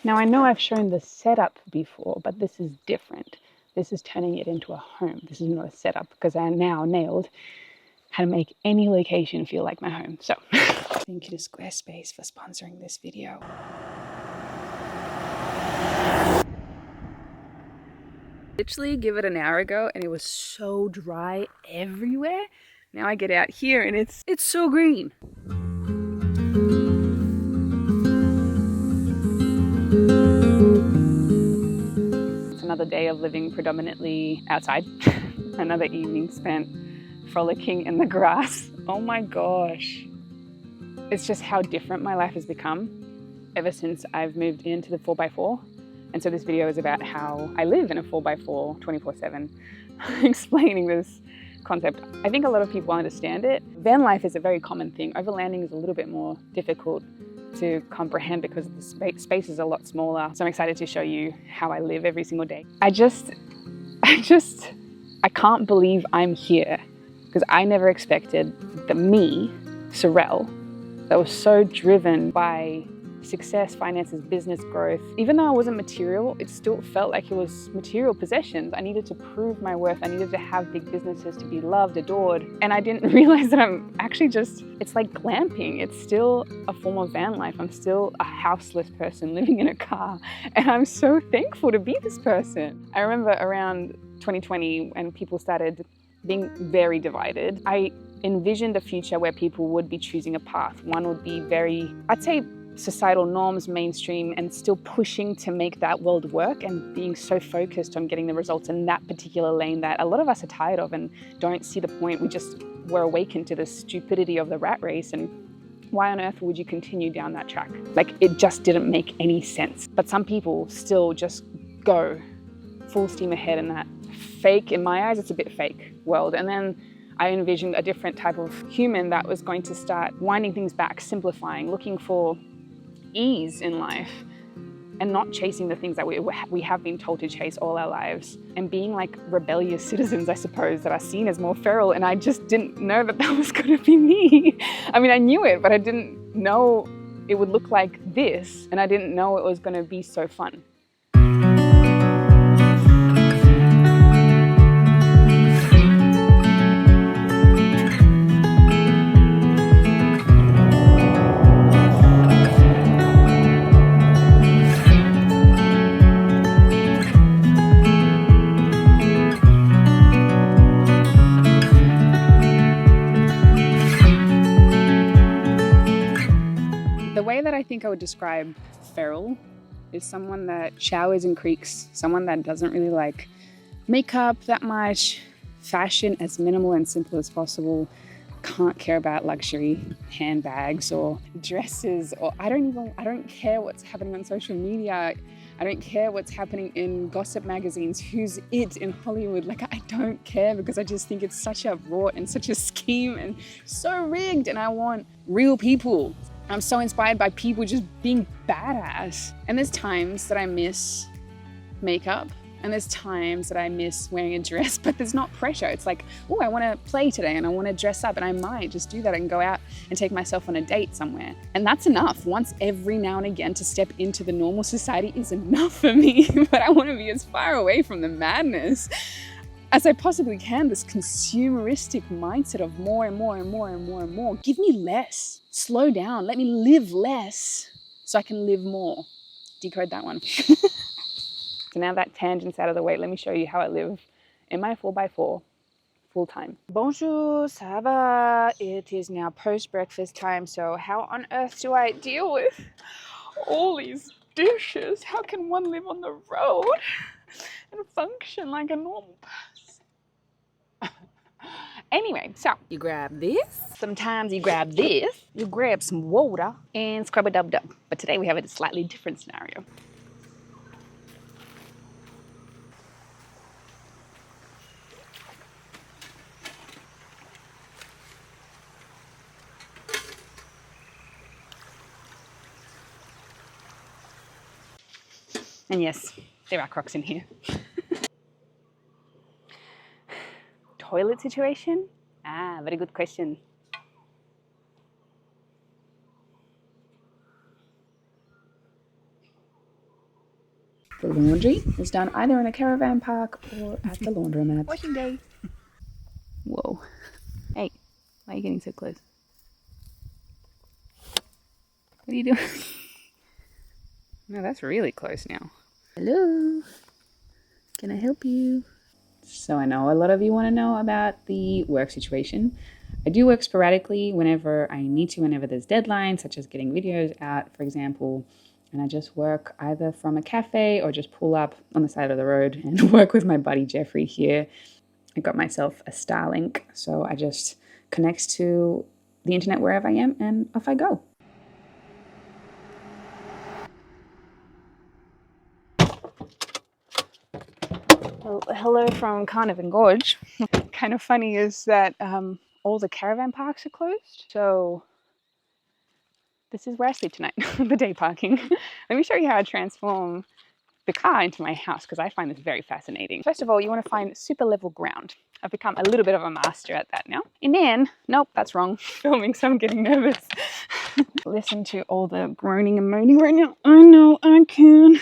Now I know I've shown the setup before, but this is different. This is turning it into a home. This is not a setup because I now nailed how to make any location feel like my home. So thank you to Squarespace for sponsoring this video. Literally give it an hour ago and it was so dry everywhere. Now I get out here and it's so green. It's another day of living predominantly outside. Another evening spent frolicking in the grass. Oh my gosh. It's just how different my life has become ever since I've moved into the 4x4. And so this video is about how I live in a 4x4 24/7, explaining this concept. I think a lot of people understand it. Van life is a very common thing. Overlanding is a little bit more difficult to comprehend because the space is a lot smaller. So I'm excited to show you how I live every single day. I can't believe I'm here because I never expected that me, Sorrel, that was so driven by success, finances, business growth. Even though I wasn't material, it still felt like it was material possessions. I needed to prove my worth. I needed to have big businesses to be loved, adored. And I didn't realize that I'm actually it's like glamping. It's still a form of van life. I'm still a houseless person living in a car. And I'm so thankful to be this person. I remember around 2020 when people started being very divided, I envisioned a future where people would be choosing a path. One would be very, I'd say, societal norms, mainstream, and still pushing to make that world work and being so focused on getting the results in that particular lane that a lot of us are tired of and don't see the point. We just were awakened to the stupidity of the rat race, and why on earth would you continue down that track? Like, it just didn't make any sense. But some people still just go full steam ahead in that fake, in my eyes, it's a bit fake world. And then I envisioned a different type of human that was going to start winding things back, simplifying, looking for ease in life and not chasing the things that we have been told to chase all our lives, and being like rebellious citizens, I suppose, that are seen as more feral. And I just didn't know that that was going to be me. I mean, I knew it, but I didn't know it would look like this, and I didn't know it was going to be so fun. The way that I think I would describe feral is someone that showers in creeks, someone that doesn't really like makeup that much, fashion as minimal and simple as possible, can't care about luxury handbags or dresses, or I don't care what's happening on social media. I don't care what's happening in gossip magazines, who's it in Hollywood. Like, I don't care, because I just think it's such a rort and such a scheme and so rigged, and I want real people. I'm so inspired by people just being badass. And there's times that I miss makeup, and there's times that I miss wearing a dress, but there's not pressure. It's like, oh, I want to play today and I want to dress up, and I might just do that and go out and take myself on a date somewhere. And that's enough. Once every now and again to step into the normal society is enough for me, but I want to be as far away from the madness as I possibly can, this consumeristic mindset of more and more and more and more and more. Give me less. Slow down. Let me live less so I can live more. Decode that one. So now that tangent's out of the way, let me show you how I live in my 4x4 full time. Bonjour, ça va? It is now post-breakfast time, so how on earth do I deal with all these dishes? How can one live on the road and function like a normal person? Anyway, so you grab this. Sometimes you grab this. You grab some water and scrub-a-dub-dub. But today we have a slightly different scenario. And yes, there are crocs in here. Toilet situation? Ah, very good question. The laundry is done either in a caravan park or at the laundromat. Washing day. Whoa. Hey, why are you getting so close? What are you doing? No, that's really close now. Hello. Can I help you? So I know a lot of you want to know about the work situation. I do work sporadically whenever I need to, whenever there's deadlines, such as getting videos out, for example. And I just work either from a cafe or just pull up on the side of the road and work with my buddy Jeffrey here. I got myself a Starlink, so I just connect to the internet wherever I am and off I go. Well, hello from Carnarvon Gorge. Kind of funny is that all the caravan parks are closed, so this is where I sleep tonight, the day parking. Let me show you how I transform the car into my house, because I find this very fascinating. First of all, you want to find super level ground. I've become a little bit of a master at that now. And then, nope, that's wrong. Filming, so I'm getting nervous. Listen to all the groaning and moaning right now. I know I can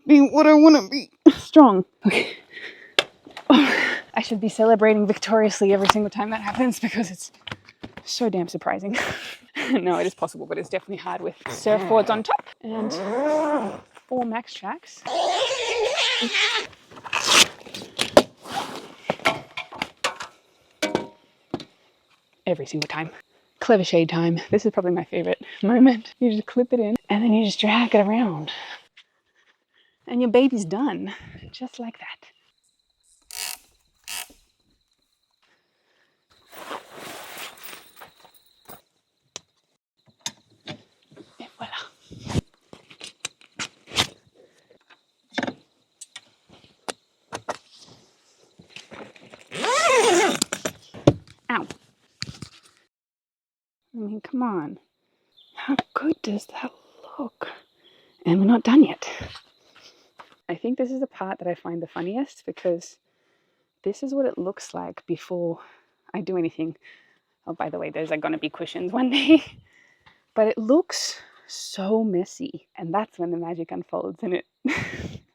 be what I want to be. Strong. Okay. I should be celebrating victoriously every single time that happens because it's so damn surprising. No, it is possible, but it's definitely hard with surfboards on top and 4 max tracks. Every single time. Clever shade time. This is probably my favorite moment. You just clip it in and then you just drag it around. And your baby's done. Just like that. Et voila. Ow. I mean, come on. How good does that look? And we're not done yet. I think this is the part that I find the funniest because this is what it looks like before I do anything. Oh, by the way, there's going to be cushions one day. But it looks so messy. And that's when the magic unfolds. And it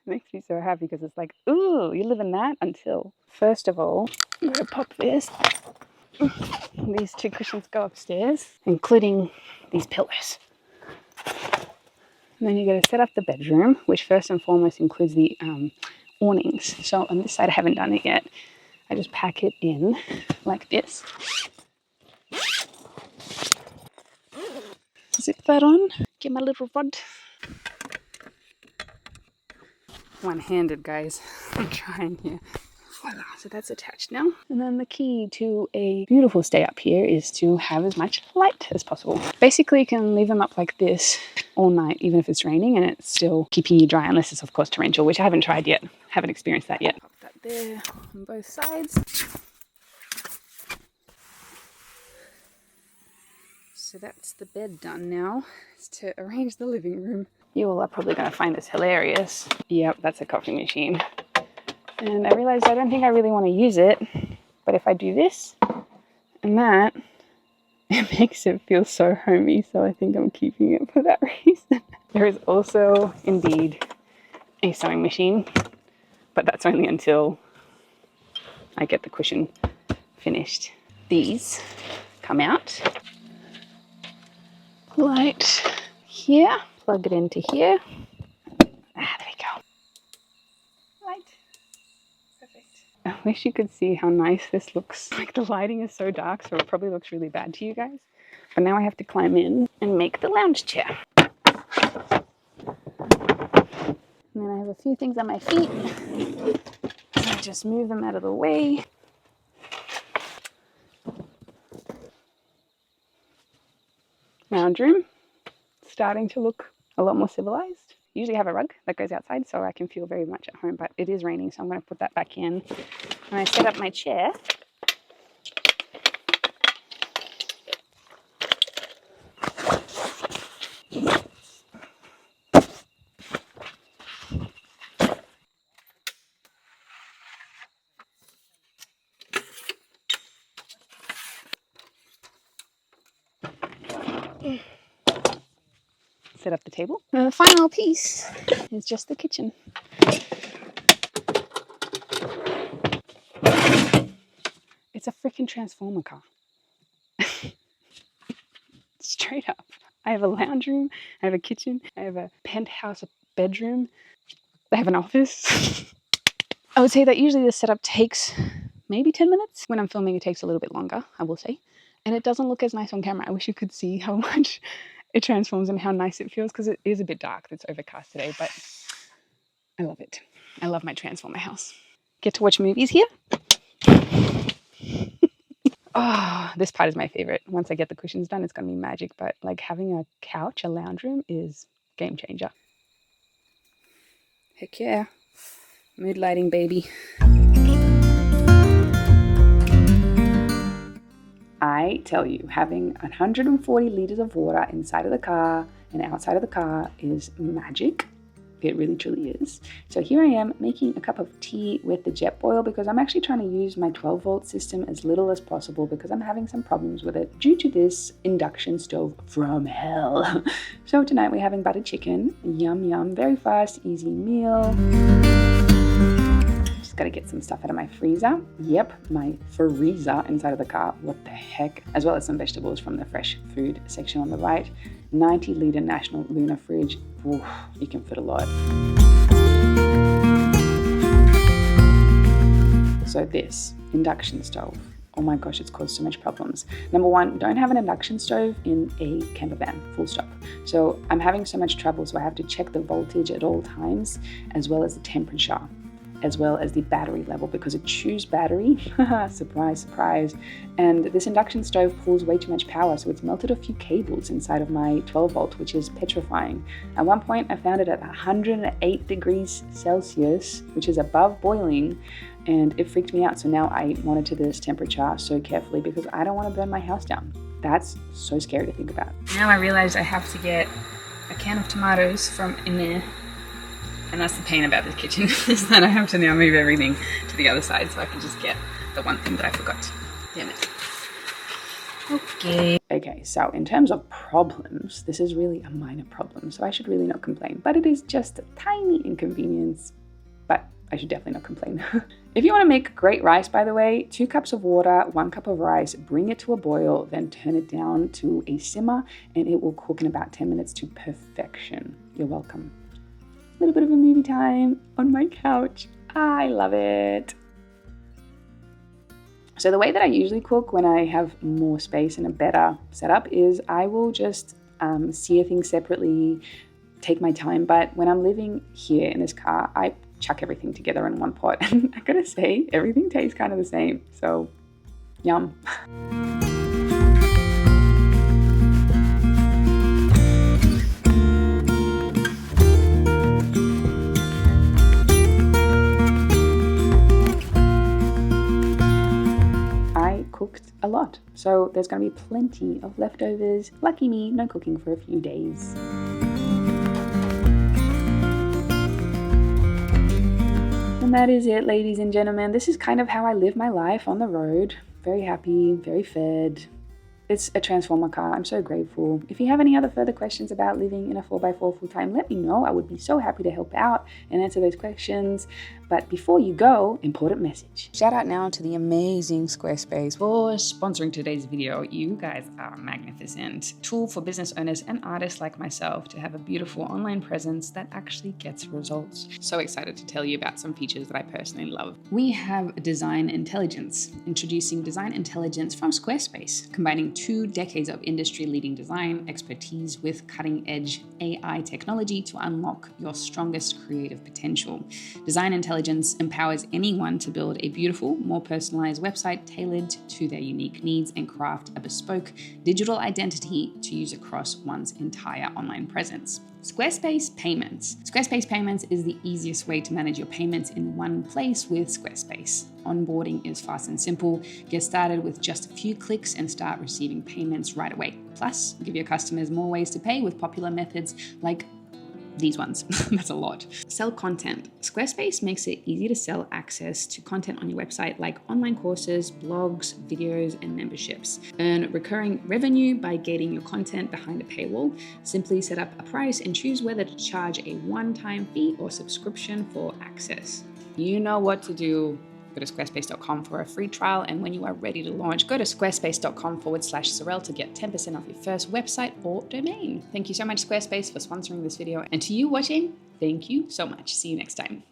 makes me so happy because it's like, ooh, you live in that until. First of all, I'm going to pop this. These 2 cushions go upstairs, including these pillows. And then you're going to set up the bedroom, which first and foremost includes the awnings. So on this side, I haven't done it yet. I just pack it in like this. Zip that on. Get my little rod. One-handed, guys. I'm trying here. Voila, so that's attached now. And then the key to a beautiful stay up here is to have as much light as possible. Basically, you can leave them up like this all night, even if it's raining, and it's still keeping you dry, unless it's, of course, torrential, which I haven't tried yet. Haven't experienced that yet. Pop that there on both sides. So that's the bed done now. It's to arrange the living room. You all are probably going to find this hilarious. Yep, that's a coffee machine. And I realized I don't think I really want to use it, but if I do this and that, it makes it feel so homey, so I think I'm keeping it for that reason. There is also, indeed, a sewing machine, but that's only until I get the cushion finished. These come out, light here, plug it into here. Ah, there we go. Light. Perfect. I wish you could see how nice this looks. Like, the lighting is so dark, so it probably looks really bad to you guys. But now I have to climb in and make the lounge chair. And then I have a few things on my feet. I just move them out of the way. Lounge room. Starting to look a lot more civilized. Usually I have a rug that goes outside, so I can feel very much at home, but it is raining, so I'm going to put that back in. And I set up my chair. set up the table. And the final piece is just the kitchen. It's a freaking transformer car. Straight up. I have a lounge room, I have a kitchen, I have a penthouse bedroom, I have an office. I would say that usually this setup takes maybe 10 minutes. When I'm filming, it takes a little bit longer, I will say. And it doesn't look as nice on camera. I wish you could see how much it transforms and how nice it feels, because it is a bit dark. It's overcast today, but I love it. I love my transformer house. Get to watch movies here. Oh, this part is my favorite. Once I get the cushions done, it's going to be magic. But like having a couch, a lounge room is game changer. Heck yeah. Mood lighting, baby. I tell you, having 140 liters of water inside of the car and outside of the car is magic. It really truly is. So here I am making a cup of tea with the jet boil, because I'm actually trying to use my 12-volt system as little as possible, because I'm having some problems with it due to this induction stove from hell. So tonight we're having buttered chicken. Yum yum, very fast, easy meal. Just gotta get some stuff out of my freezer. Yep, my freezer inside of the car. What the heck? As well as some vegetables from the fresh food section on the right. 90-liter National Lunar fridge. Ooh, you can fit a lot. So this induction stove, oh my gosh, it's caused so much problems. Number one, don't have an induction stove in a camper van, full stop. So I'm having so much trouble, so I have to check the voltage at all times, as well as the temperature, as well as the battery level, because it chews battery. Surprise, surprise. And this induction stove pulls way too much power, so it's melted a few cables inside of my 12-volt, which is petrifying. At one point, I found it at 108 degrees Celsius, which is above boiling, and it freaked me out. So now I monitor this temperature so carefully, because I don't want to burn my house down. That's so scary to think about. Now I realize I have to get a can of tomatoes from in there. And that's the pain about this kitchen, is that I have to now move everything to the other side so I can just get the one thing that I forgot. Damn it. Okay, so in terms of problems, this is really a minor problem, so I should really not complain. But it is just a tiny inconvenience, but I should definitely not complain. If you want to make great rice, by the way, 2 cups of water, 1 cup of rice, bring it to a boil, then turn it down to a simmer, and it will cook in about 10 minutes to perfection. You're welcome. A little bit of a movie time on my couch. I love it. So the way that I usually cook when I have more space and a better setup is I will just sear things separately, take my time. But when I'm living here in this car, I chuck everything together in one pot. And I gotta say, everything tastes kind of the same. So, yum. Cooked a lot, so there's going to be plenty of leftovers. Lucky me, no cooking for a few days. And that is it, ladies and gentlemen. This is kind of how I live my life on the road. Very happy, very fed. It's a transformer car. I'm so grateful. If you have any other further questions about living in a 4x4 full-time, let me know. I would be so happy to help out and answer those questions. But before you go, important message. Shout out now to the amazing Squarespace for sponsoring today's video. You guys are magnificent. Tool for business owners and artists like myself to have a beautiful online presence that actually gets results. So excited to tell you about some features that I personally love. We have Design Intelligence, introducing Design Intelligence from Squarespace, combining 2 decades of industry-leading design expertise with cutting-edge AI technology to unlock your strongest creative potential. Design Intelligence empowers anyone to build a beautiful, more personalized website tailored to their unique needs and craft a bespoke digital identity to use across one's entire online presence. Squarespace Payments. Squarespace Payments is the easiest way to manage your payments in one place with Squarespace. Onboarding is fast and simple. Get started with just a few clicks and start receiving payments right away. Plus, give your customers more ways to pay with popular methods like these ones. That's a lot. Sell content. Squarespace makes it easy to sell access to content on your website like online courses, blogs, videos, and memberships. Earn recurring revenue by getting your content behind a paywall. Simply set up a price and choose whether to charge a one-time fee or subscription for access. You know what to do. Go to squarespace.com for a free trial, and when you are ready to launch, go to squarespace.com/Sorel to get 10% off your first website or domain. Thank you so much, Squarespace, for sponsoring this video. And to you watching, thank you so much. See you next time.